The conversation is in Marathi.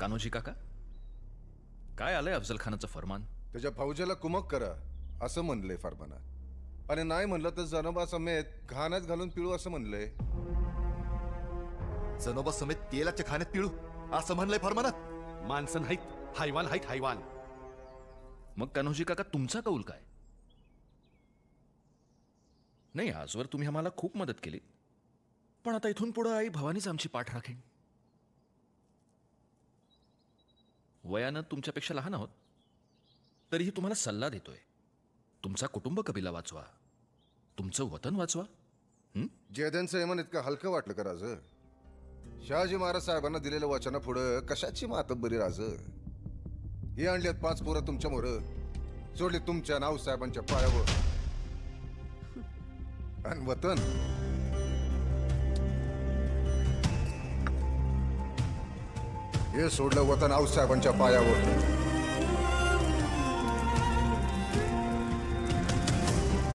कान्होजी काका, काय आलंय अफजल खानाचं फरमान? त्याच्या फौजेला कुमक करा असं म्हणलंय फरमानात. आणि नाही म्हणलं तर जनोबा समेत घाण्यात घालून पिळू असं म्हणलंय. जनोबा समेत तेलाच्या खाण्यात पिळू असं म्हणलंय फरमानात. माणसं नाहीत, हैवान आहेत, हैवान. मग कान्होजी काका, तुमचा कौल काय? नाही, आजवर तुम्ही आम्हाला खूप मदत केली, पण आता इथून पुढे आई भवानीच आमची पाठ राखेन. वयानं तुमच्यापेक्षा लहान आहोत, तरीही तुम्हाला सल्ला देतोय. तुमचा कुटुंब कबिला वाचवा, तुमचं वतन वाचवा. जयदेनचं यमन इतकं हलकं वाटलं का राज? शहाजी महाराज साहेबांना दिलेल्या वचना पुढं कशाची मातब्बरी राज? ही आणल्यात 5 पोरं तुमच्या मोर, सोडली तुमच्या नाव साहेबांच्या पायावर. आणि वतन हे सोडलं वतन आऊसाहेबांच्या पायावर.